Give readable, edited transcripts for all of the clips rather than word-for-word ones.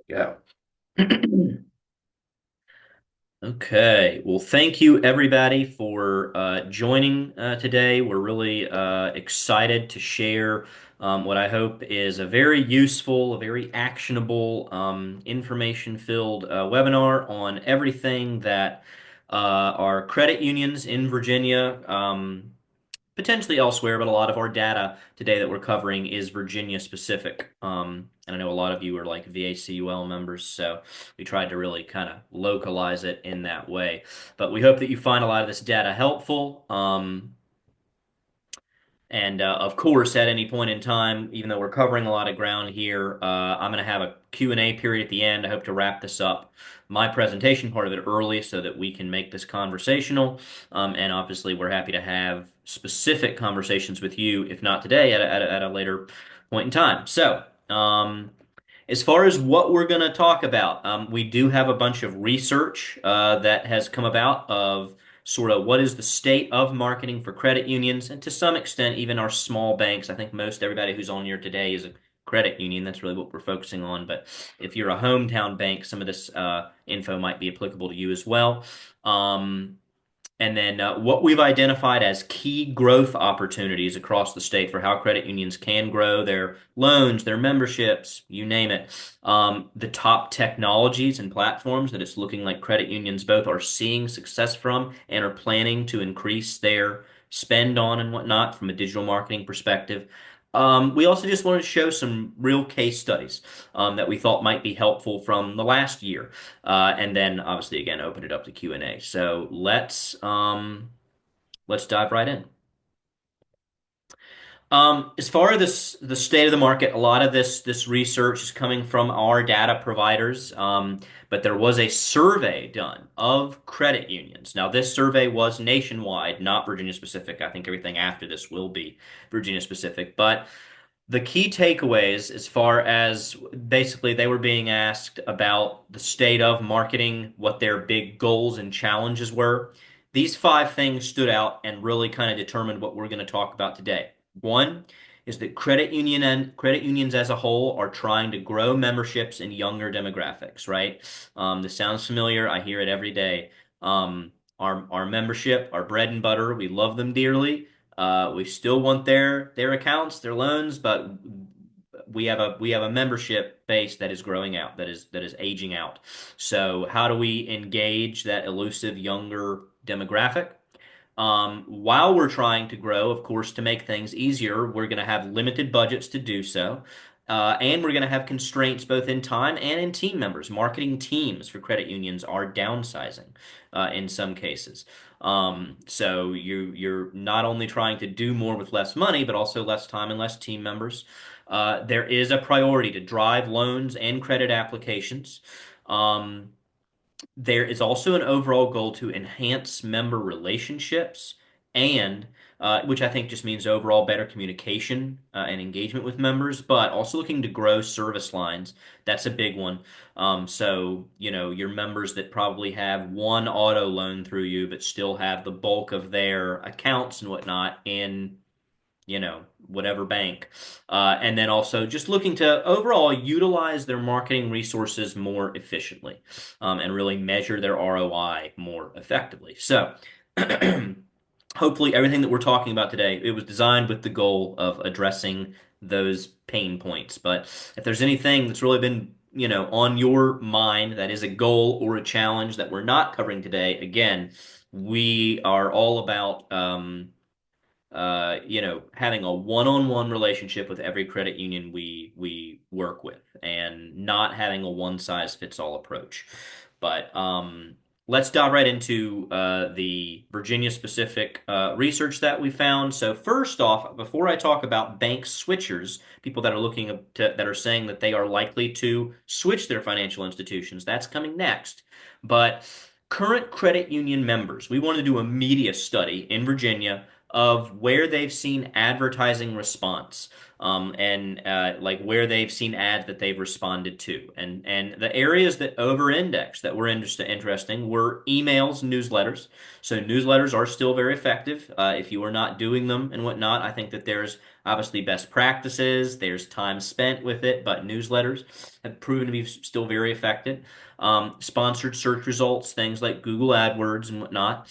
Go. Okay. Well, thank you everybody for joining today. We're really excited to share what I hope is a very useful, a very actionable, information-filled webinar on everything that our credit unions in Virginia, potentially elsewhere, but a lot of our data today that we're covering is Virginia specific. And I know a lot of you are like VACUL members, so we tried to really kind of localize it in that way. But we hope that you find a lot of this data helpful. And of course, at any point in time, even though we're covering a lot of ground here, I'm going to have a Q&A period at the end. I hope to wrap this up, my presentation part of it early so that we can make this conversational. And obviously, we're happy to have specific conversations with you, if not today, at a later point in time. So, as far as what we're going to talk about, we do have a bunch of research that has come about of sort of what is the state of marketing for credit unions, and to some extent, even our small banks. I think most everybody who's on here today is a credit union. That's really what we're focusing on. But if you're a hometown bank, some of this info might be applicable to you as well. Um, and then what we've identified as key growth opportunities across the state for how credit unions can grow their loans, their memberships, you name it. The top technologies and platforms that it's looking like credit unions both are seeing success from and are planning to increase their spend on and whatnot from a digital marketing perspective. We also just wanted to show some real case studies that we thought might be helpful from the last year. And then obviously again open it up to Q&A. So let's dive right in. As far as the state of the market, a lot of this research is coming from our data providers. But there was a survey done of credit unions. Now, this survey was nationwide, not Virginia specific. I think everything after this will be Virginia specific. But the key takeaways, as far as basically they were being asked about the state of marketing, what their big goals and challenges were. These five things stood out and really kind of determined what we're going to talk about today. One is that credit unions as a whole are trying to grow memberships in younger demographics, right? This sounds familiar. I hear it every day. Our membership, our bread and butter, we love them dearly. We still want their accounts, their loans, but we have a membership base that is growing out, that is aging out. So how do we engage that elusive younger demographic? While we're trying to grow, of course, to make things easier, we're going to have limited budgets to do so. And we're going to have constraints both in time and in team members. Marketing teams for credit unions are downsizing in some cases. So you're not only trying to do more with less money, but also less time and less team members. There is a priority to drive loans and credit applications. Um, there is also an overall goal to enhance member relationships and which I think just means overall better communication and engagement with members, but also looking to grow service lines. That's a big one. So, your members that probably have one auto loan through you, but still have the bulk of their accounts and whatnot in whatever bank. And then also just looking to overall utilize their marketing resources more efficiently and really measure their ROI more effectively. So, hopefully, everything that we're talking about today, it was designed with the goal of addressing those pain points. But if there's anything that's really been on your mind that is a goal or a challenge that we're not covering today, again, we are all about having a one-on-one relationship with every credit union we work with, and not having a one-size-fits-all approach. But let's dive right into the Virginia-specific research that we found. So first off, before I talk about bank switchers, people that are that are saying that they are likely to switch their financial institutions, that's coming next. But current credit union members, we want to do a media study in Virginia of where they've seen advertising response, and like where they've seen ads that they've responded to, and the areas that over-index that were interesting were emails, newsletters. So newsletters are still very effective. If you are not doing them and whatnot, I think that there's obviously best practices, there's time spent with it, but newsletters have proven to be still very effective. Sponsored search results, things like Google AdWords and whatnot.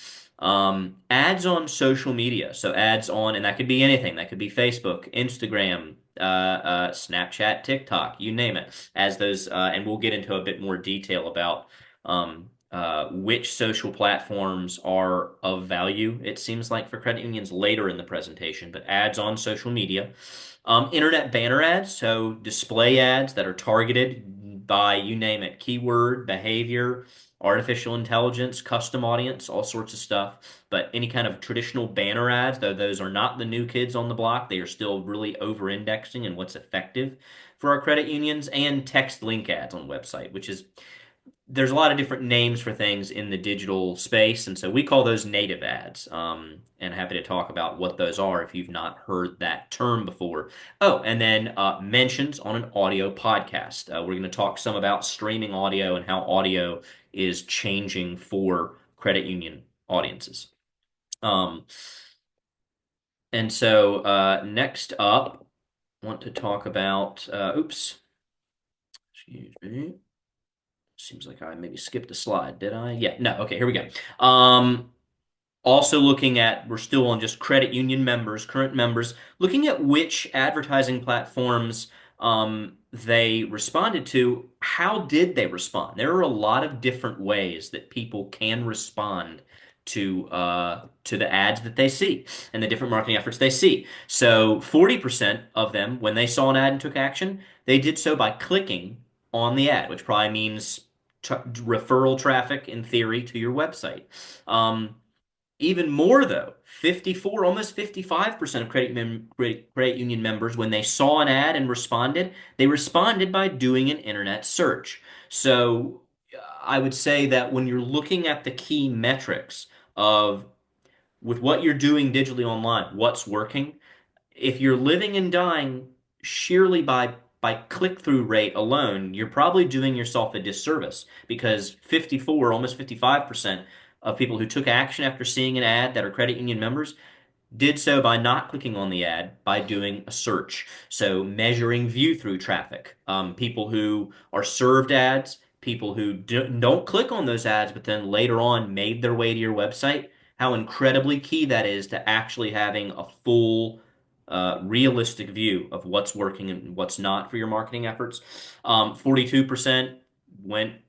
Ads on social media. So ads on, and that could be anything. That could be Facebook, Instagram, Snapchat, TikTok, you name it. As those, and we'll get into a bit more detail about which social platforms are of value, it seems like, for credit unions later in the presentation, but ads on social media. Internet banner ads, so display ads that are targeted by, you name it, keyword, behavior, artificial intelligence, custom audience, all sorts of stuff. But any kind of traditional banner ads, though those are not the new kids on the block, they are still really over-indexing in what's effective for our credit unions, and text link ads on the website, which is there's a lot of different names for things in the digital space, and so we call those native ads. And happy to talk about what those are if you've not heard that term before. Oh, and then mentions on an audio podcast. We're going to talk some about streaming audio and how audio is changing for credit union audiences. Um, and so next up, I want to talk about, oops, excuse me. Seems like I maybe skipped a slide, did I? Yeah, no, okay, here we go. Also looking at, we're still on just credit union members, current members, looking at which advertising platforms they responded to. How did they respond? There are a lot of different ways that people can respond to the ads that they see and the different marketing efforts they see. So 40% of them, when they saw an ad and took action, they did so by clicking on the ad, which probably means referral traffic in theory to your website. Um, Even more though, 54, almost 55% of credit union members, when they saw an ad and responded, they responded by doing an internet search. So I would say that when you're looking at the key metrics of with what you're doing digitally online, what's working, if you're living and dying sheerly by click-through rate alone, you're probably doing yourself a disservice because 54, almost 55% of people who took action after seeing an ad that are credit union members did so by not clicking on the ad, by doing a search. So measuring view through traffic, people who are served ads, people who don't click on those ads, but then later on made their way to your website, how incredibly key that is to actually having a full, realistic view of what's working and what's not for your marketing efforts. 42%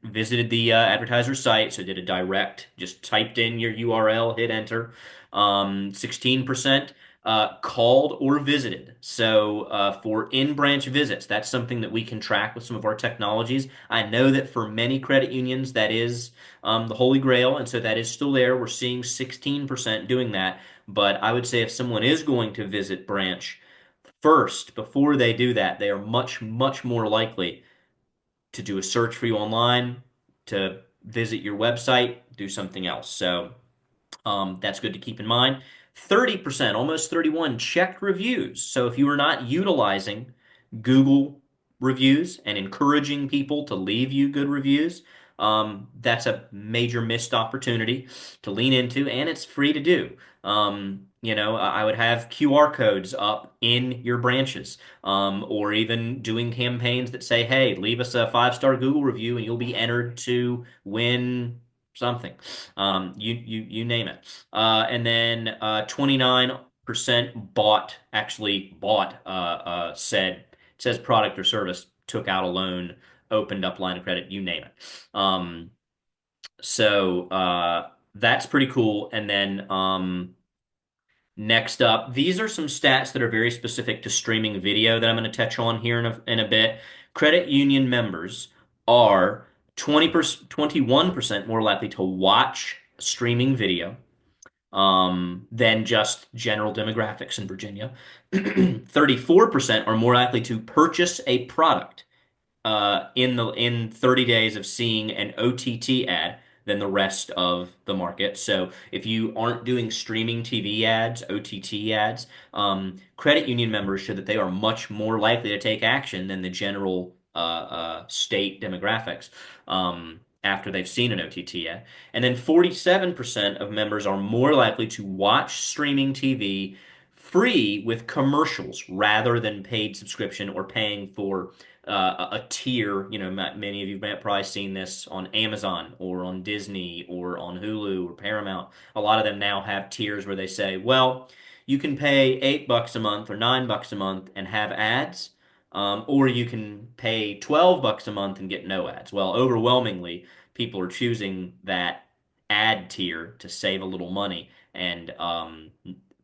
visited the advertiser's site, so did a direct, just typed in your URL, hit enter. 16% called or visited. So for in-branch visits, that's something that we can track with some of our technologies. I know that for many credit unions, that is the holy grail, and so that is still there. We're seeing 16% doing that. But I would say if someone is going to visit branch first, before they do that, they are much, much more likely to do a search for you online, to visit your website, do something else. So that's good to keep in mind. 30%, almost 31, checked reviews. So if you are not utilizing Google reviews and encouraging people to leave you good reviews, that's a major missed opportunity to lean into, and it's free to do. I would have QR codes up in your branches, or even doing campaigns that say, "Hey, leave us a 5-star Google review, and you'll be entered to win something." You name it. And then 29% actually bought says product or service, took out a loan, opened up line of credit, you name it. So that's pretty cool. And then next up, these are some stats that are very specific to streaming video that I'm going to touch on here in a bit. Credit union members are 20%, 21% more likely to watch streaming video than just general demographics in Virginia. 34% are more likely to purchase a product in 30 days of seeing an OTT ad than the rest of the market. So if you aren't doing streaming TV ads, OTT ads, credit union members show that they are much more likely to take action than the general state demographics after they've seen an OTT ad. And then 47% of members are more likely to watch streaming TV free with commercials rather than paid subscription or paying for a tier. You know, many of you have probably seen this on Amazon or on Disney or on Hulu or Paramount. A lot of them now have tiers where they say, well, you can pay $8 a month or $9 a month and have ads, or you can pay $12 a month and get no ads. Well, overwhelmingly, people are choosing that ad tier to save a little money, and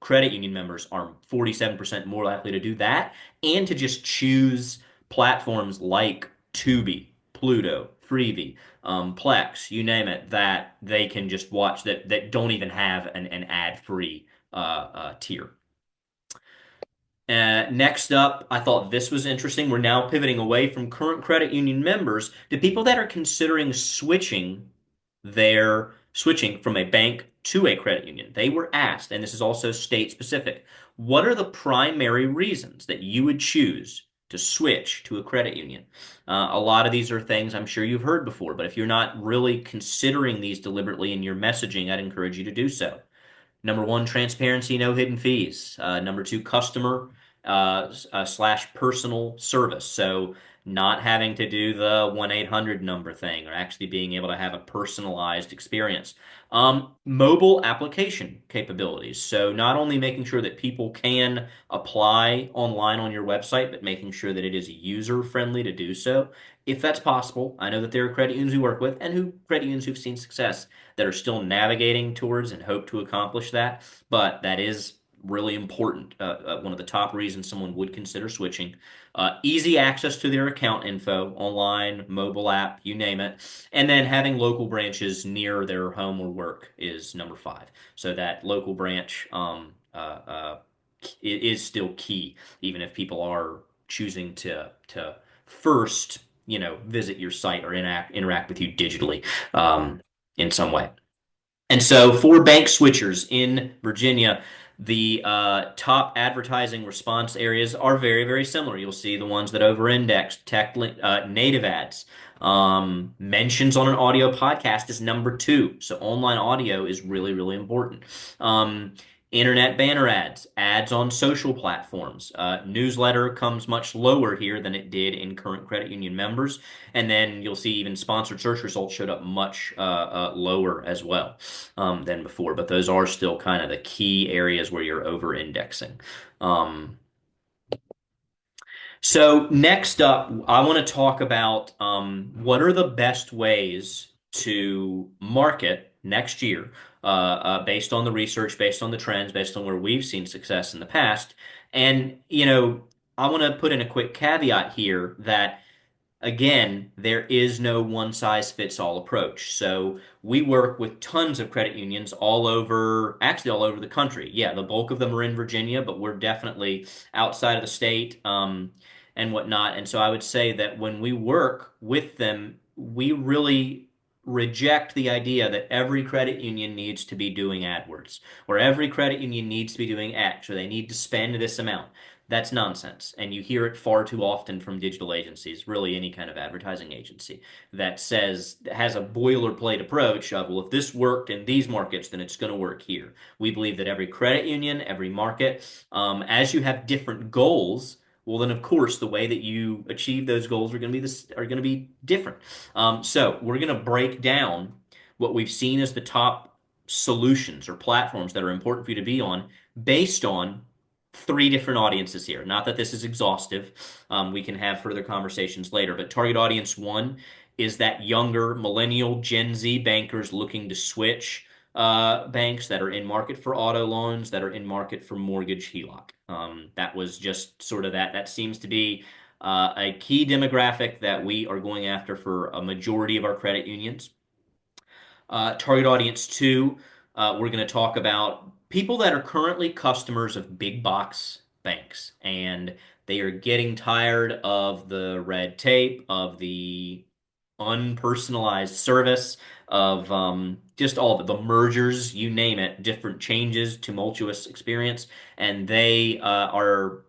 credit union members are 47% more likely to do that and to just choose platforms like Tubi, Pluto, Freevee, Plex, you name it, that they can just watch that don't even have an ad-free tier. Next up, I thought this was interesting. We're now pivoting away from current credit union members to people that are considering switching from a bank to a credit union. They were asked, and this is also state specific, what are the primary reasons that you would choose to switch to a credit union? A lot of these are things I'm sure you've heard before, but if you're not really considering these deliberately in your messaging, I'd encourage you to do so. Number one, transparency, no hidden fees. Number two, customer slash personal service. So not having to do the 1-800 number thing or actually being able to have a personalized experience. Mobile application capabilities. So not only making sure that people can apply online on your website, but making sure that it is user friendly to do so. If that's possible, I know that there are credit unions we work with and credit unions who've seen success that are still navigating towards and hope to accomplish that. But that is really important. One of the top reasons someone would consider switching. Easy access to their account info, online, mobile app, you name it. And then having local branches near their home or work is number five. So that local branch is still key, even if people are choosing to first, visit your site or interact with you digitally in some way. And so for bank switchers in Virginia, the top advertising response areas are very, very similar. You'll see the ones that over-index, native ads. Mentions on an audio podcast is number two. So online audio is really, really important. Internet banner ads, ads on social platforms. Newsletter comes much lower here than it did in current credit union members. And then you'll see even sponsored search results showed up much lower as well than before. But those are still kind of the key areas where you're over indexing. So next up, I want to talk about what are the best ways to market next year, based on the research, based on the trends, based on where we've seen success in the past. And, I want to put in a quick caveat here that again, there is no one size fits all approach. So we work with tons of credit unions actually all over the country. Yeah, the bulk of them are in Virginia, but we're definitely outside of the state, and whatnot. And so I would say that when we work with them, we really reject the idea that every credit union needs to be doing AdWords or every credit union needs to be doing X or they need to spend this amount. That's nonsense. And you hear it far too often from digital agencies, really any kind of advertising agency that has a boilerplate approach of, well, if this worked in these markets, then it's going to work here. We believe that every credit union, every market, as you have different goals, well, then of course the way that you achieve those goals are going to be different. So we're going to break down what we've seen as the top solutions or platforms that are important for you to be on based on three different audiences here. Not that this is exhaustive. We can have further conversations later, but target audience one is that younger millennial Gen Z bankers looking to switch banks that are in market for auto loans, that are in market for mortgage HELOC. That was just sort of that. That seems to be a key demographic that we are going after for a majority of our credit unions. Target audience two, we're going to talk about people that are currently customers of big box banks and they are getting tired of the red tape, of the unpersonalized service of just all of it, the mergers, you name it, different changes, tumultuous experience, and they are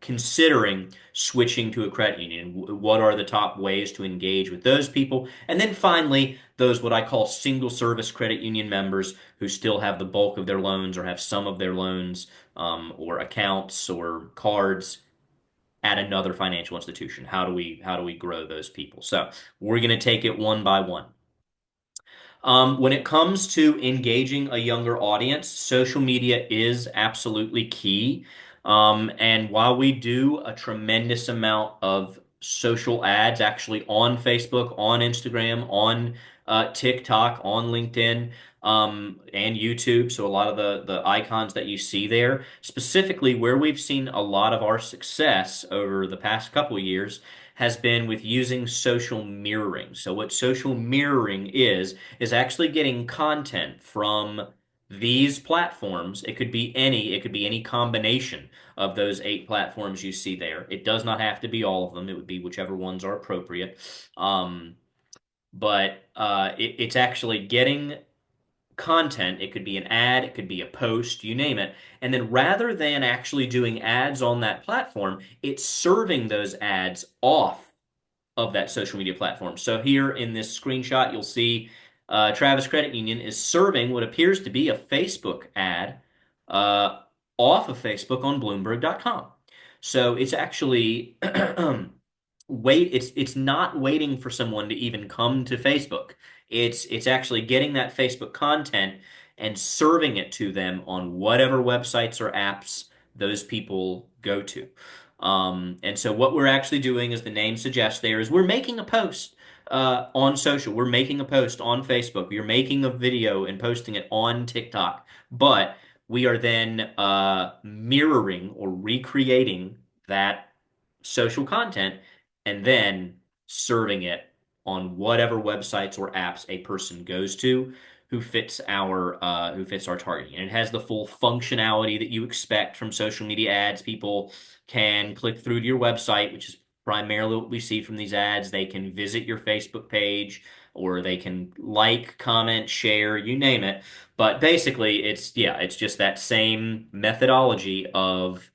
considering switching to a credit union. What are the top ways to engage with those people? And then finally, those what I call single service credit union members who still have the bulk of their loans or have some of their loans or accounts or cards at another financial institution. How do we grow those people? So we're going to take it one by one. When it comes to engaging a younger audience, social media is absolutely key. And while we do a tremendous amount of social ads actually on Facebook, on Instagram, on TikTok, on LinkedIn, and YouTube, so a lot of the icons that you see there, specifically where we've seen a lot of our success over the past couple of years has been with using social mirroring. So what social mirroring is actually getting content from these platforms. It could be any combination of those 8 platforms you see there. It does not have to be all of them. It would be whichever ones are appropriate. But it's actually getting content. It could be an ad, it could be a post, you name it. And then rather than actually doing ads on that platform, it's serving those ads off of that social media platform. So here in this screenshot, you'll see Travis Credit Union is serving what appears to be a Facebook ad uh, off of Facebook on Bloomberg.com. So it's actually it's not waiting for someone to even come to Facebook. It's actually getting that Facebook content and serving it to them on whatever websites or apps those people go to. And so what we're actually doing, as the name suggests there, is we're making a post on social. We're making a post on Facebook. We're making a video and posting it on TikTok. But we are then mirroring or recreating that social content and then serving it on whatever websites or apps a person goes to who fits our targeting. And it has the full functionality that you expect from social media ads. People can click through to your website, which is primarily what we see from these ads. They can visit your Facebook page or they can like, comment, share, you name it. But basically, it's just that same methodology of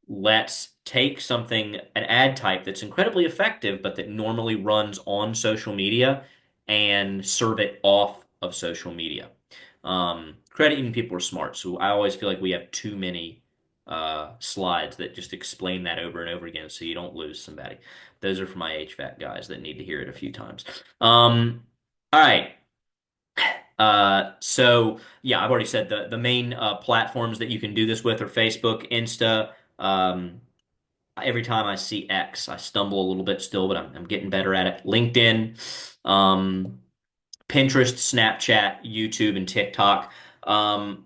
let's take something, an ad type that's incredibly effective, but that normally runs on social media and serve it off of social media. Credit union people are smart, so I always feel like we have too many slides that just explain that over and over again so you don't lose somebody. Those are for my HVAC guys that need to hear it a few times. All right. So yeah, I've already said the main platforms that you can do this with are Facebook, Insta. Every time I see X, I stumble a little bit still, but I'm getting better at it. LinkedIn, um, Pinterest, Snapchat, YouTube, and TikTok. Um,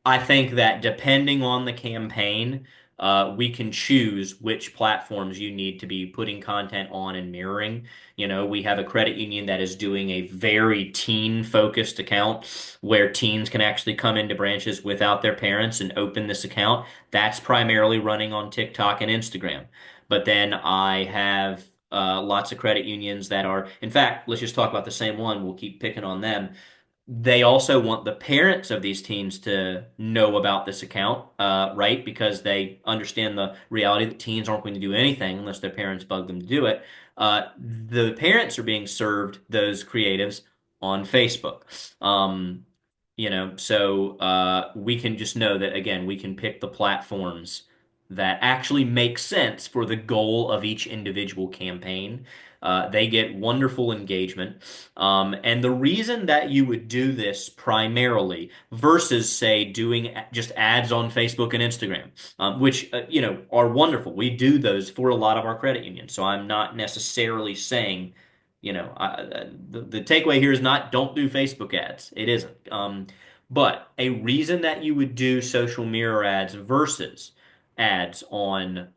I think that depending on the campaign, we can choose which platforms you need to be putting content on and mirroring. You know, we have a credit union that is doing a very teen-focused account where teens can actually come into branches without their parents and open this account. That's primarily running on TikTok and Instagram. But then I have lots of credit unions that are, in fact, let's just talk about the same one. We'll keep picking on them. They also want the parents of these teens to know about this account, right? Because they understand the reality that teens aren't going to do anything unless their parents bug them to do it. The parents are being served those creatives on Facebook. Um, so we can just know that, again, we can pick the platforms that actually make sense for the goal of each individual campaign. They get wonderful engagement. And the reason that you would do this primarily versus, say, doing just ads on Facebook and Instagram, which, are wonderful. We do those for a lot of our credit unions. So I'm not necessarily saying, the takeaway here is not don't do Facebook ads. It isn't. But a reason that you would do social mirror ads versus ads on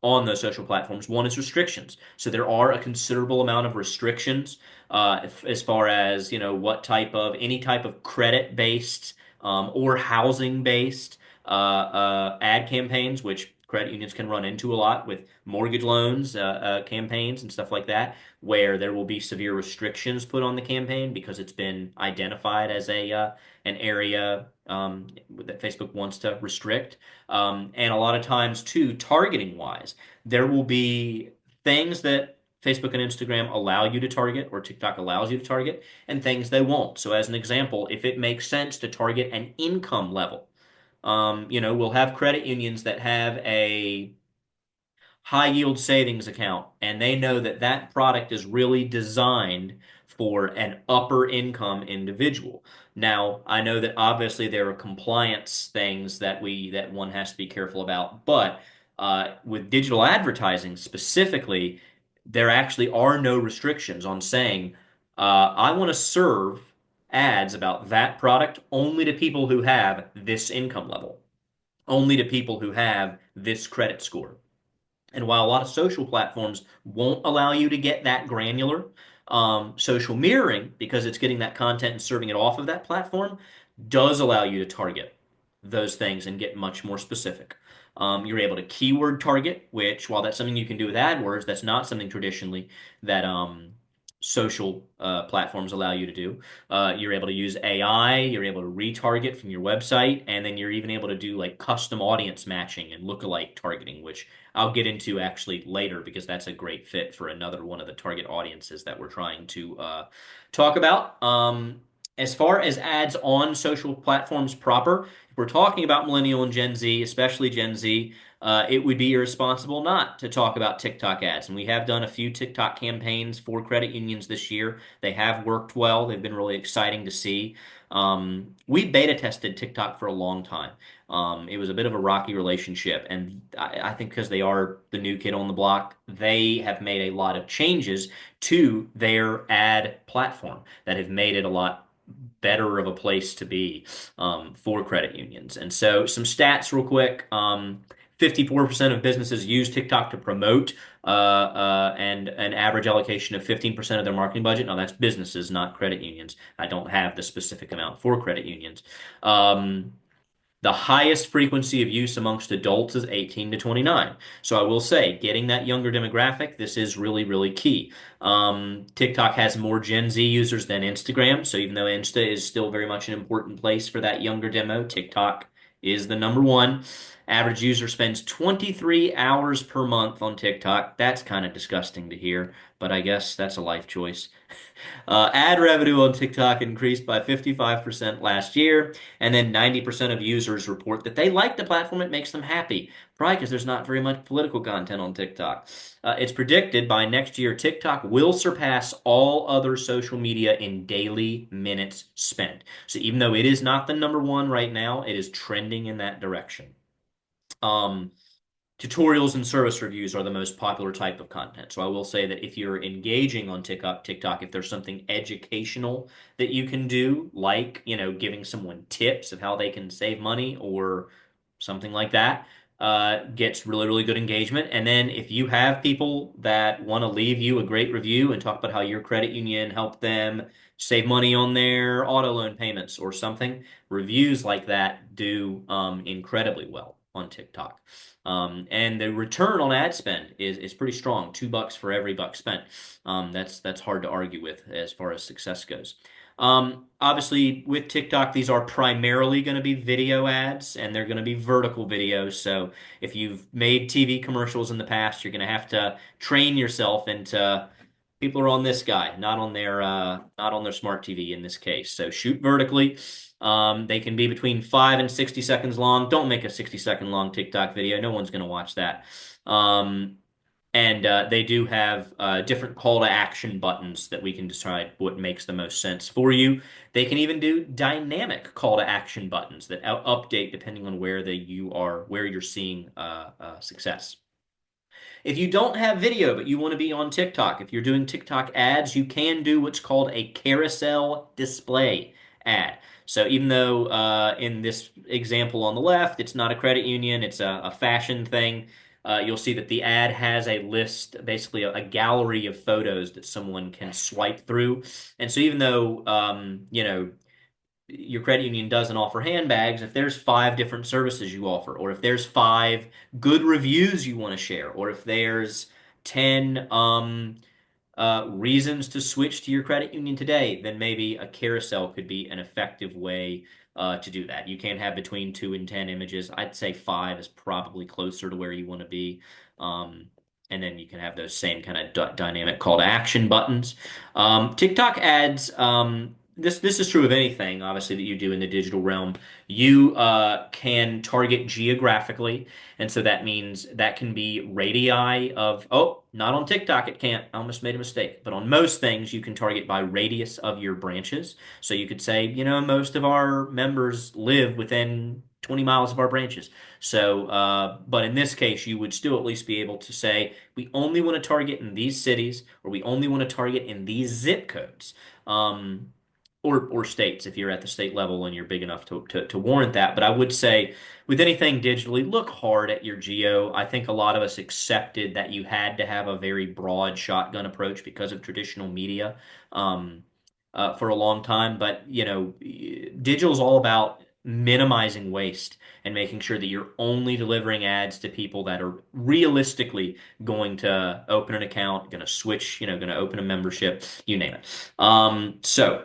those social platforms. One is restrictions. So there are a considerable amount of restrictions as far as what type of any type of credit based or housing based ad campaigns, which credit unions can run into a lot with mortgage loans, campaigns, and stuff like that, where there will be severe restrictions put on the campaign because it's been identified as a an area that Facebook wants to restrict. And a lot of times, too, targeting wise, there will be things that Facebook and Instagram allow you to target, or TikTok allows you to target, and things they won't. So, as an example, if it makes sense to target an income level, we'll have credit unions that have a high yield savings account, and they know that that product is really designed for an upper income individual. Now, I know that obviously there are compliance things that one has to be careful about, but with digital advertising specifically, there actually are no restrictions on saying, I want to serve ads about that product only to people who have this income level, only to people who have this credit score. And while a lot of social platforms won't allow you to get that granular, social mirroring, because it's getting that content and serving it off of that platform, does allow you to target those things and get much more specific. You're able to keyword target, which, while that's something you can do with AdWords, that's not something traditionally that social platforms allow you to do. You're able to use AI, you're able to retarget from your website, and then you're even able to do like custom audience matching and lookalike targeting, which I'll get into actually later because that's a great fit for another one of the target audiences that we're trying to talk about. As far as ads on social platforms proper, if we're talking about millennial and Gen Z, especially Gen Z, it would be irresponsible not to talk about TikTok ads. And we have done a few TikTok campaigns for credit unions this year. They have worked well. They've been really exciting to see. We beta tested TikTok for a long time. It was a bit of a rocky relationship, and I think because they are the new kid on the block, they have made a lot of changes to their ad platform that have made it a lot better of a place to be for credit unions. And so, some stats real quick. 54% of businesses use TikTok to promote, and an average allocation of 15% of their marketing budget. Now, that's businesses, not credit unions. I don't have the specific amount for credit unions. The highest frequency of use amongst adults is 18 to 29. So I will say, getting that younger demographic, this is really, really key. TikTok has more Gen Z users than Instagram. So even though Insta is still very much an important place for that younger demo, TikTok is the number one. Average user spends 23 hours per month on TikTok. That's kind of disgusting to hear, but I guess that's a life choice. Ad revenue on TikTok increased by 55% last year, and then 90% of users report that they like the platform. It makes them happy, probably because there's not very much political content on TikTok. It's predicted by next year, TikTok will surpass all other social media in daily minutes spent. So even though it is not the number one right now, it is trending in that direction. Um, Tutorials and service reviews are the most popular type of content. So I will say that if you're engaging on TikTok, if there's something educational that you can do, like, giving someone tips of how they can save money or something like that, gets really, really good engagement. And then if you have people that want to leave you a great review and talk about how your credit union helped them save money on their auto loan payments or something, reviews like that do incredibly well on TikTok. And the return on ad spend is pretty strong. $2 for every buck spent. That's hard to argue with as far as success goes. Obviously, with TikTok, these are primarily going to be video ads, and they're going to be vertical videos. So if you've made TV commercials in the past, you're going to have to train yourself into people are on this guy, not on their smart TV in this case. So shoot vertically. They can be between 5 and 60 seconds long. Don't make a 60-second long TikTok video. No one's going to watch that. And they do have different call to action buttons that we can decide what makes the most sense for you. They can even do dynamic call to action buttons that update depending on where you're seeing success. If you don't have video, but you want to be on TikTok, if you're doing TikTok ads, you can do what's called a carousel display ad. So even though in this example on the left, it's not a credit union, it's a fashion thing, you'll see that the ad has a list, basically a gallery of photos that someone can swipe through. And so even though, your credit union doesn't offer handbags, if there's five different services you offer, or if there's five good reviews you want to share, or if there's 10 reasons to switch to your credit union today, then maybe a carousel could be an effective way to do that. You can have between 2 and 10 images. I'd say five is probably closer to where you want to be. Um, and then you can have those same kind of dynamic call to action buttons. TikTok ads, this is true of anything, obviously, that you do in the digital realm. You can target geographically. And so that means that can be radii of, oh, not on TikTok, it can't. I almost made a mistake. But on most things, you can target by radius of your branches. So you could say, most of our members live within 20 miles of our branches. So, but in this case, you would still at least be able to say, we only want to target in these cities, or we only want to target in these zip codes. Or states if you're at the state level and you're big enough to warrant that. But I would say with anything digitally, look hard at your geo. I think a lot of us accepted that you had to have a very broad shotgun approach because of traditional media for a long time. But digital is all about minimizing waste and making sure that you're only delivering ads to people that are realistically going to open an account, going to switch, going to open a membership, you name it. So.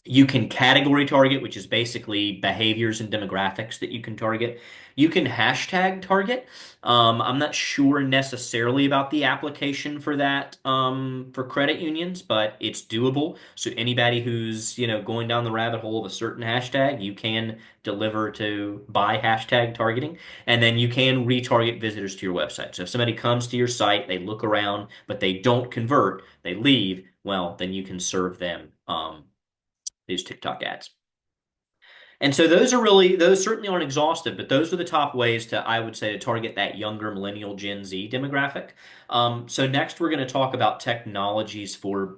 You can category target, which is basically behaviors and demographics that you can target. You can hashtag target. I'm not sure necessarily about the application for that for credit unions, but it's doable. So anybody who's going down the rabbit hole of a certain hashtag, you can deliver to by hashtag targeting, and then you can retarget visitors to your website. So if somebody comes to your site, they look around, but they don't convert, they leave. Well, then you can serve them. These TikTok ads. And so those certainly aren't exhaustive, but those are the top ways I would say, to target that younger millennial Gen Z demographic. So next we're going to talk about technologies for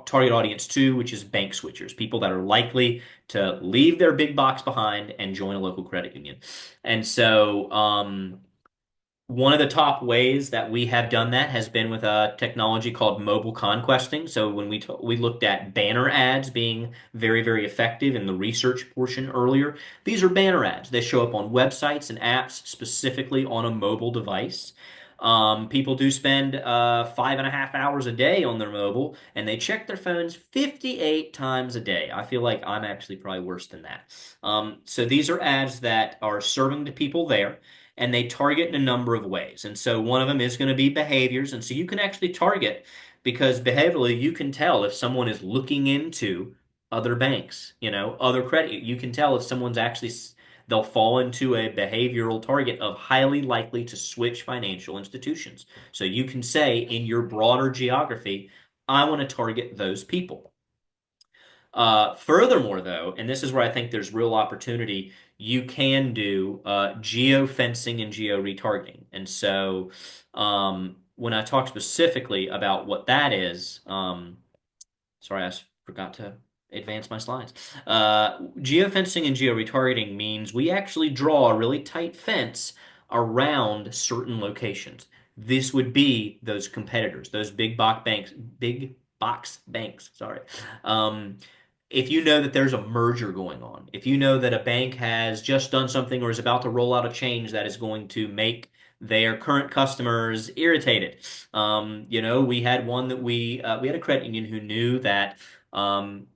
target audience two, which is bank switchers, people that are likely to leave their big box behind and join a local credit union. And so, one of the top ways that we have done that has been with a technology called mobile conquesting. So when we looked at banner ads being very, very effective in the research portion earlier, these are banner ads. They show up on websites and apps specifically on a mobile device. People do spend 5.5 hours a day on their mobile, and they check their phones 58 times a day. I feel like I'm actually probably worse than that. So these are ads that are serving to people there, and they target in a number of ways. And so one of them is going to be behaviors. And so you can actually target because behaviorally you can tell if someone is looking into other banks, other credit. You can tell if someone's actually they'll fall into a behavioral target of highly likely to switch financial institutions. So you can say in your broader geography, I want to target those people. Furthermore, though, and this is where I think there's real opportunity, you can do geo-fencing and geo-retargeting. And so when I talk specifically about what that is, sorry, forgot to advance my slides. Geofencing and geo-retargeting means we actually draw a really tight fence around certain locations. This would be those competitors, those big box banks, sorry. If you know that there's a merger going on, if you know that a bank has just done something or is about to roll out a change that is going to make their current customers irritated. We had one that we had a credit union who knew that another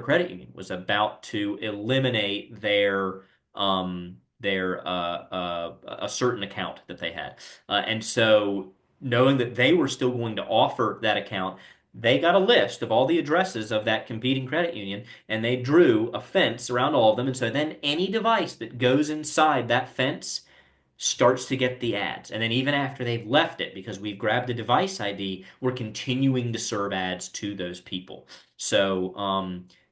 credit union was about to eliminate a certain account that they had, and so knowing that they were still going to offer that account, they got a list of all the addresses of that competing credit union and they drew a fence around all of them. And so then any device that goes inside that fence starts to get the ads. And then even after they've left it, because we've grabbed the device ID, we're continuing to serve ads to those people. So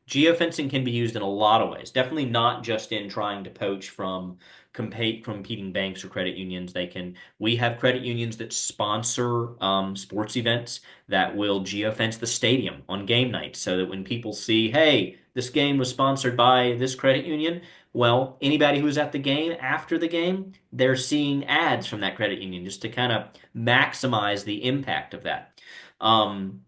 geofencing can be used in a lot of ways. Definitely not just in trying to poach from competing banks or credit unions. We have credit unions that sponsor sports events that will geofence the stadium on game nights so that when people see, hey, this game was sponsored by this credit union, well, anybody who's at the game after the game, they're seeing ads from that credit union just to kind of maximize the impact of that. Um,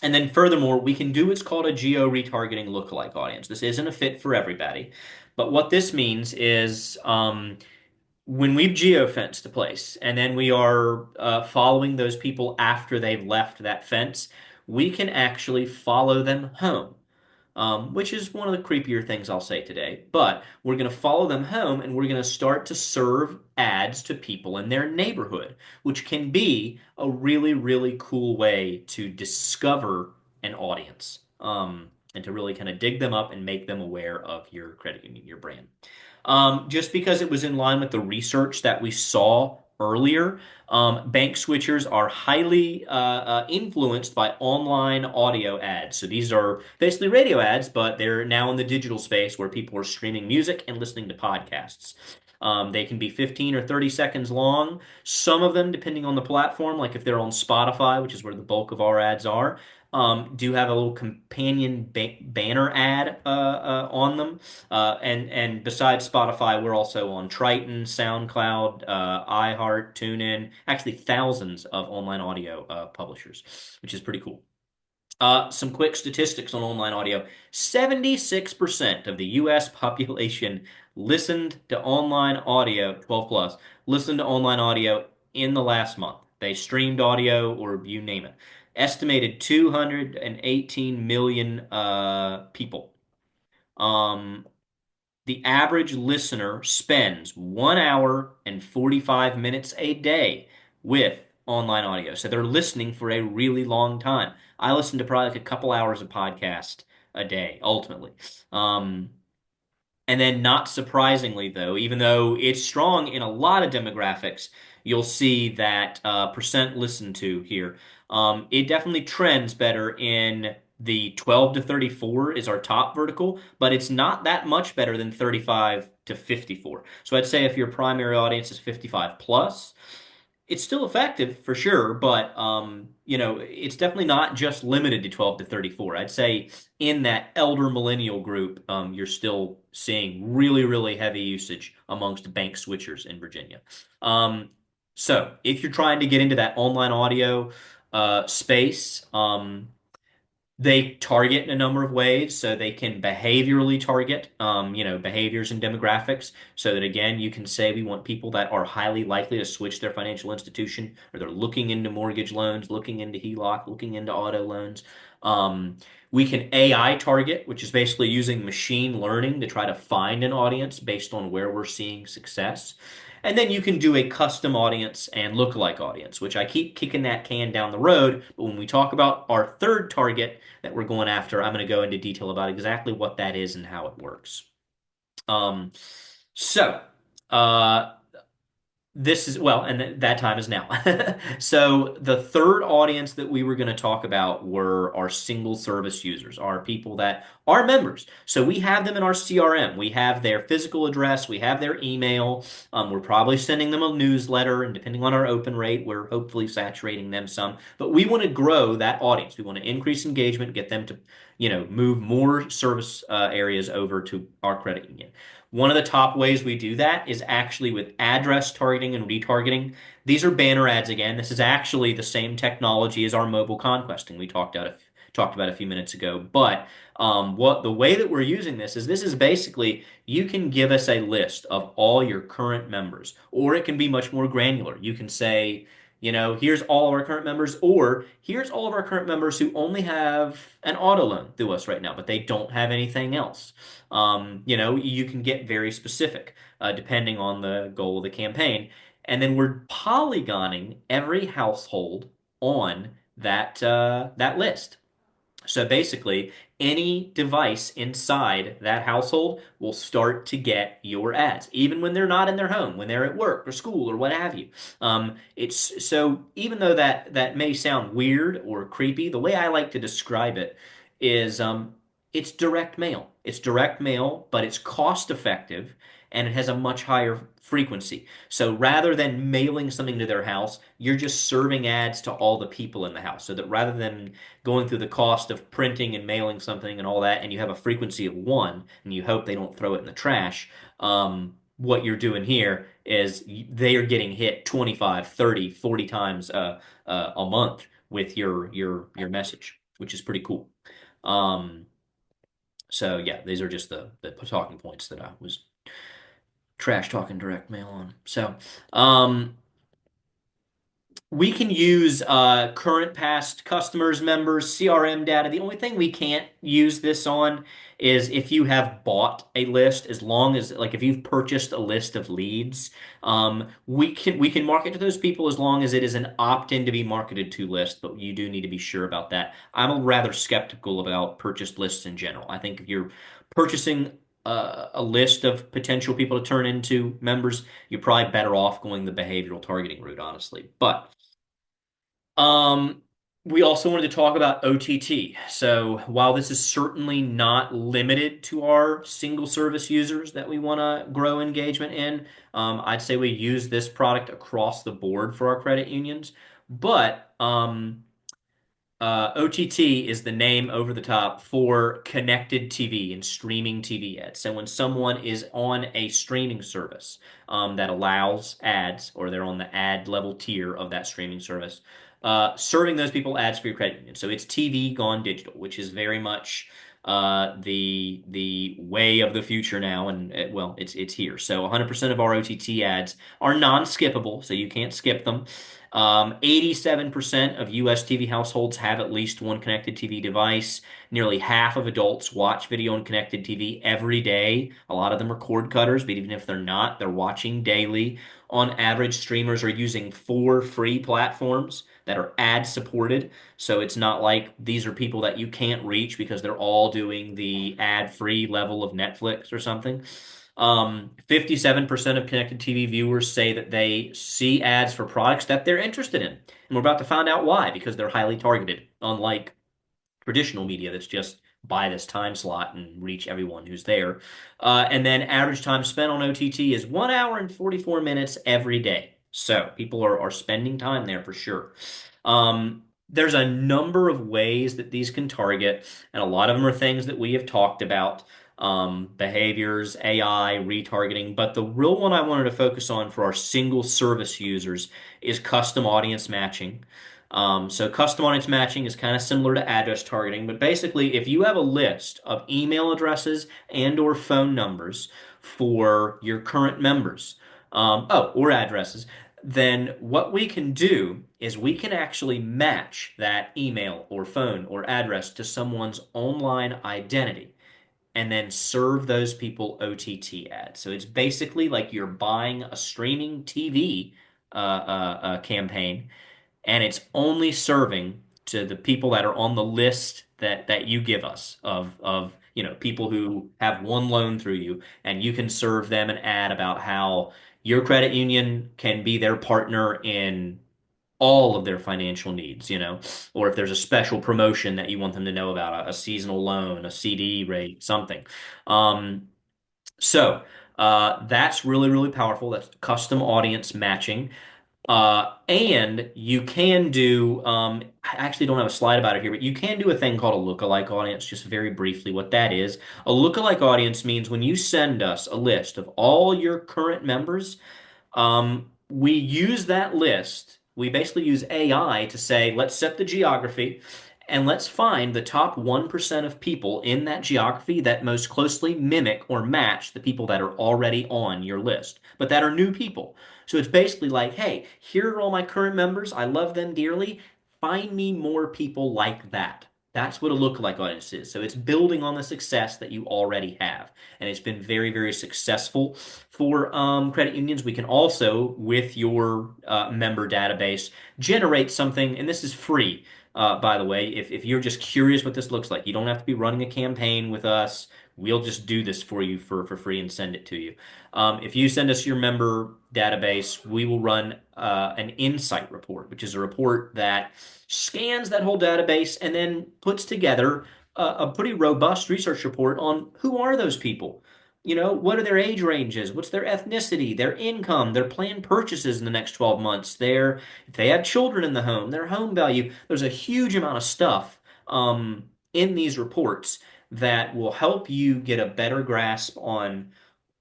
And then furthermore, we can do what's called a geo-retargeting lookalike audience. This isn't a fit for everybody, but what this means is when we've geo-fenced a place and then we are following those people after they've left that fence, we can actually follow them home, which is one of the creepier things I'll say today. But we're going to follow them home and we're going to start to serve ads to people in their neighborhood, which can be a really, really cool way to discover an audience, and to really kind of dig them up and make them aware of your credit union, your brand. Just because it was in line with the research that we saw earlier, bank switchers are highly influenced by online audio ads. So these are basically radio ads, but they're now in the digital space where people are streaming music and listening to podcasts. They can be 15 or 30 seconds long. Some of them, depending on the platform, like if they're on Spotify, which is where the bulk of our ads are, do have a little companion banner ad on them. And besides Spotify, we're also on Triton, SoundCloud, iHeart, TuneIn, actually thousands of online audio publishers, which is pretty cool. Some quick statistics on online audio. 76% of the US population listened to online audio, 12 plus, listened to online audio in the last month. They streamed audio or you name it. Estimated 218 million people. Um, the average listener spends 1 hour and 45 minutes a day with online audio. So they're listening for a really long time. I listen to probably like a couple hours of podcast a day, ultimately. Um, and then, not surprisingly, though, even though it's strong in a lot of demographics, you'll see that percent listened to here. It definitely trends better in the 12 to 34 is our top vertical, but it's not that much better than 35 to 54. So I'd say if your primary audience is 55 plus, it's still effective for sure, but it's definitely not just limited to 12 to 34. I'd say in that elder millennial group, you're still seeing really, really heavy usage amongst bank switchers in Virginia. Um, so if you're trying to get into that online audio space, they target in a number of ways, so they can behaviorally target, behaviors and demographics, so that again, you can say we want people that are highly likely to switch their financial institution, or they're looking into mortgage loans, looking into HELOC, looking into auto loans. Um, we can AI target, which is basically using machine learning to try to find an audience based on where we're seeing success. And then you can do a custom audience and lookalike audience, which I keep kicking that can down the road. But when we talk about our third target that we're going after, I'm going to go into detail about exactly what that is and how it works. Um, so, uh, this is, well, and that time is now. So the third audience that we were going to talk about were our single service users, our people that are members. So we have them in our CRM. We have their physical address. We have their email. We're probably sending them a newsletter, and depending on our open rate, we're hopefully saturating them some. But we want to grow that audience. We want to increase engagement, get them to, move more service areas over to our credit union. One of the top ways we do that is actually with address targeting and retargeting. These are banner ads again. This is actually the same technology as our mobile conquesting we talked about a few minutes ago. But what the way that we're using this is basically you can give us a list of all your current members, or it can be much more granular. You can say, here's all of our current members, or here's all of our current members who only have an auto loan through us right now, but they don't have anything else. You can get very specific depending on the goal of the campaign. And then we're polygoning every household on that list. So basically, any device inside that household will start to get your ads, even when they're not in their home, when they're at work or school or what have you. It's so even though that may sound weird or creepy, the way I like to describe it is it's direct mail. It's direct mail, but it's cost effective and it has a much higher frequency. So rather than mailing something to their house, you're just serving ads to all the people in the house. So that rather than going through the cost of printing and mailing something and all that, and you have a frequency of one, and you hope they don't throw it in the trash. What you're doing here is they are getting hit 25, 30, 40 times a month with your message. which is pretty cool. Um, so yeah, these are just the talking points that I was trash talking direct mail on. So, um, we can use current past customers, members, CRM data. The only thing we can't use this on is if you have bought a list, as long as like if you've purchased a list of leads, we can market to those people as long as it is an opt-in to be marketed to list, but you do need to be sure about that. I'm rather skeptical about purchased lists in general. I think if you're purchasing a list of potential people to turn into members, you're probably better off going the behavioral targeting route, honestly. But um, we also wanted to talk about OTT. So while this is certainly not limited to our single service users that we want to grow engagement in, I'd say we use this product across the board for our credit unions. But OTT is the name over the top for connected TV and streaming TV ads. So when someone is on a streaming service that allows ads, or they're on the ad level tier of that streaming service, serving those people ads for your credit union. So it's TV gone digital, which is very much the way of the future now, and well, it's here. So 100% of our OTT ads are non-skippable, so you can't skip them. 87% of US TV households have at least one connected TV device. Nearly half of adults watch video on connected TV every day. A lot of them are cord cutters, but even if they're not, they're watching daily. On average, streamers are using 4 free platforms that are ad supported. So it's not like these are people that you can't reach because they're all doing the ad free level of Netflix or something. 57% of connected TV viewers say that they see ads for products that they're interested in. And we're about to find out why, because they're highly targeted, unlike traditional media that's just buy this time slot and reach everyone who's there. And then average time spent on OTT is 1 hour and 44 minutes every day. So people are spending time there for sure. There's a number of ways that these can target, and a lot of them are things that we have talked about. Behaviors, AI, retargeting, but the real one I wanted to focus on for our single service users is custom audience matching. So custom audience matching is kind of similar to address targeting, but basically if you have a list of email addresses and or phone numbers for your current members, or addresses, then what we can do is we can actually match that email or phone or address to someone's online identity and then serve those people OTT ads. So it's basically like you're buying a streaming TV campaign, and it's only serving to the people that are on the list that you give us of people who have one loan through you, and you can serve them an ad about how your credit union can be their partner in all of their financial needs, or if there's a special promotion that you want them to know about, a seasonal loan, a CD rate, something. Um, so that's really, really powerful. That's custom audience matching. And you can do, I actually don't have a slide about it here, but you can do a thing called a lookalike audience, just very briefly what that is. A lookalike audience means when you send us a list of all your current members, we use that list. We basically use AI to say, let's set the geography and let's find the top 1% of people in that geography that most closely mimic or match the people that are already on your list, but that are new people. So it's basically like, hey, here are all my current members. I love them dearly. Find me more people like that. That's what a lookalike audience is. So it's building on the success that you already have. And it's been very, very successful for credit unions. We can also, with your member database, generate something, and this is free, by the way. If you're just curious what this looks like, you don't have to be running a campaign with us. We'll just do this for you for free and send it to you. If you send us your member database, we will run an insight report, which is a report that scans that whole database and then puts together a pretty robust research report on who are those people. What are their age ranges? What's their ethnicity, their income, their planned purchases in the next 12 months, if they have children in the home, their home value. There's a huge amount of stuff in these reports that will help you get a better grasp on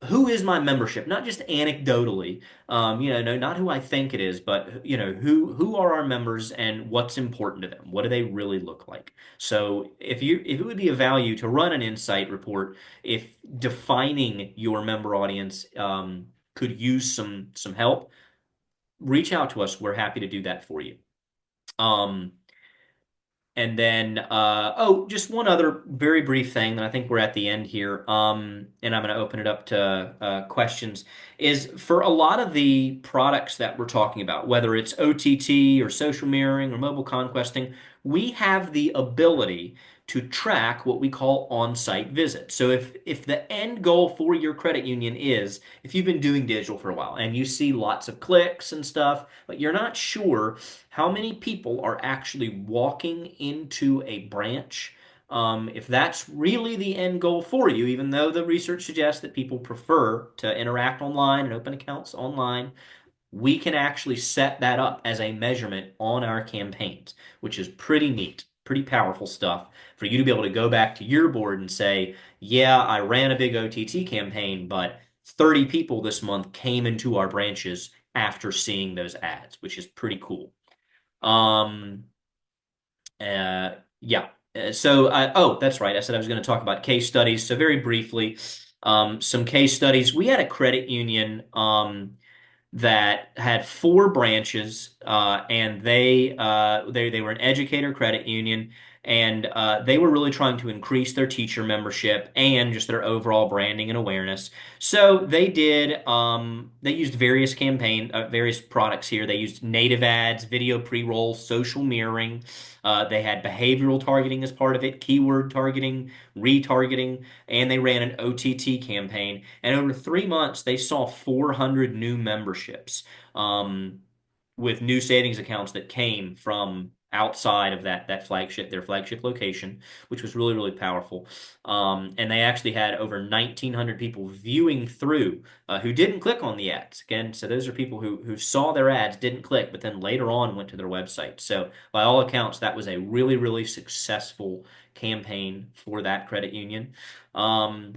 who is my membership? Not just anecdotally, no, not who I think it is, but who are our members and what's important to them? What do they really look like? So if it would be of value to run an insight report, if defining your member audience could use some help, reach out to us. We're happy to do that for you. Um, and then, oh, just one other very brief thing, and I think we're at the end here. And I'm going to open it up to questions. Is for a lot of the products that we're talking about, whether it's OTT or social mirroring or mobile conquesting, we have the ability to track what we call on-site visits. So if the end goal for your credit union is, if you've been doing digital for a while and you see lots of clicks and stuff, but you're not sure how many people are actually walking into a branch. If that's really the end goal for you, even though the research suggests that people prefer to interact online and open accounts online, we can actually set that up as a measurement on our campaigns, which is pretty neat, pretty powerful stuff for you to be able to go back to your board and say, yeah, I ran a big OTT campaign, but 30 people this month came into our branches after seeing those ads, which is pretty cool. Um, yeah. Oh, that's right. I said I was going to talk about case studies. So very briefly, some case studies. We had a credit union, that had four branches, and they were an educator credit union, and they were really trying to increase their teacher membership and just their overall branding and awareness. So they used various products here. They used native ads, video pre-roll, social mirroring. They had behavioral targeting as part of it, keyword targeting, retargeting, and they ran an OTT campaign. And over 3 months, they saw 400 new memberships, with new savings accounts that came from outside of their flagship location, which was really, really powerful. And they actually had over 1,900 people viewing through, who didn't click on the ads. Again, so those are people who saw their ads, didn't click, but then later on went to their website. So by all accounts, that was a really, really successful campaign for that credit union. Um,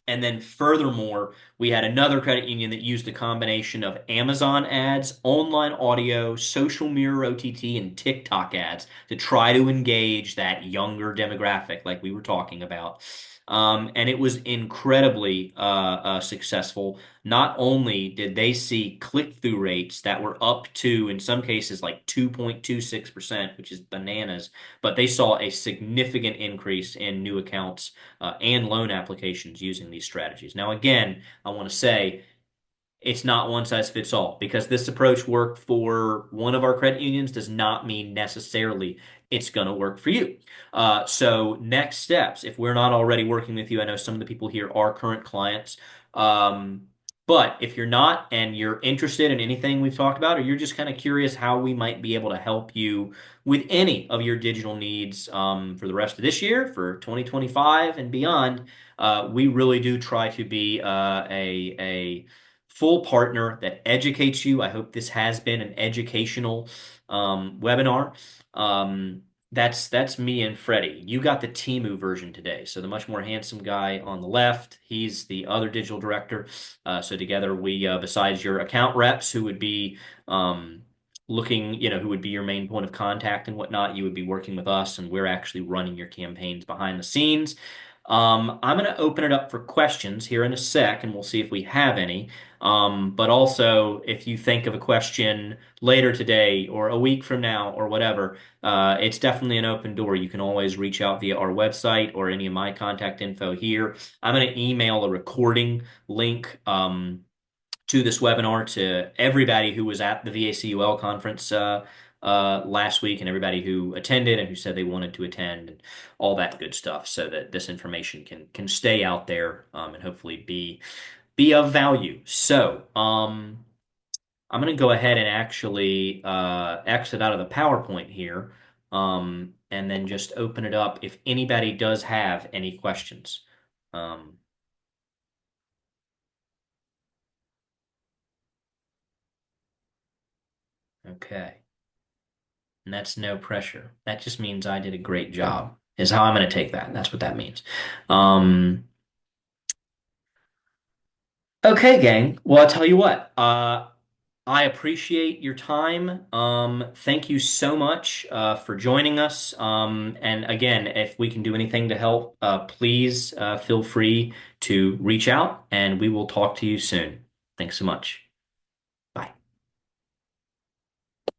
and then furthermore, we had another credit union that used a combination of Amazon ads, online audio, social mirror OTT, and TikTok ads to try to engage that younger demographic like we were talking about. And it was incredibly successful. Not only did they see click-through rates that were up to, in some cases, like 2.26%, which is bananas, but they saw a significant increase in new accounts and loan applications using these strategies. Now, again, I want to say it's not one size fits all because this approach worked for one of our credit unions does not mean necessarily it's going to work for you. So, next steps, if we're not already working with you, I know some of the people here are current clients. Um, but if you're not and you're interested in anything we've talked about, or you're just kind of curious how we might be able to help you with any of your digital needs for the rest of this year, for 2025 and beyond, we really do try to be a full partner that educates you. I hope this has been an educational webinar. Um, that's me and Freddie. You got the Timu version today, so the much more handsome guy on the left. He's the other digital director. So together we, besides your account reps who would be looking, who would be your main point of contact and whatnot, you would be working with us, and we're actually running your campaigns behind the scenes. I'm going to open it up for questions here in a sec, and we'll see if we have any. But also, if you think of a question later today or a week from now or whatever, it's definitely an open door. You can always reach out via our website or any of my contact info here. I'm going to email a recording link to this webinar to everybody who was at the VACUL conference last week and everybody who attended and who said they wanted to attend and all that good stuff so that this information can stay out there and hopefully be of value. So, I'm going to go ahead and actually exit out of the PowerPoint here, and then just open it up if anybody does have any questions. Um, okay. And that's no pressure. That just means I did a great job, is how I'm going to take that. That's what that means. Um, Okay, gang. Well, I'll tell you what. I appreciate your time. Thank you so much for joining us. And again, if we can do anything to help, please feel free to reach out, and we will talk to you soon. Thanks so much.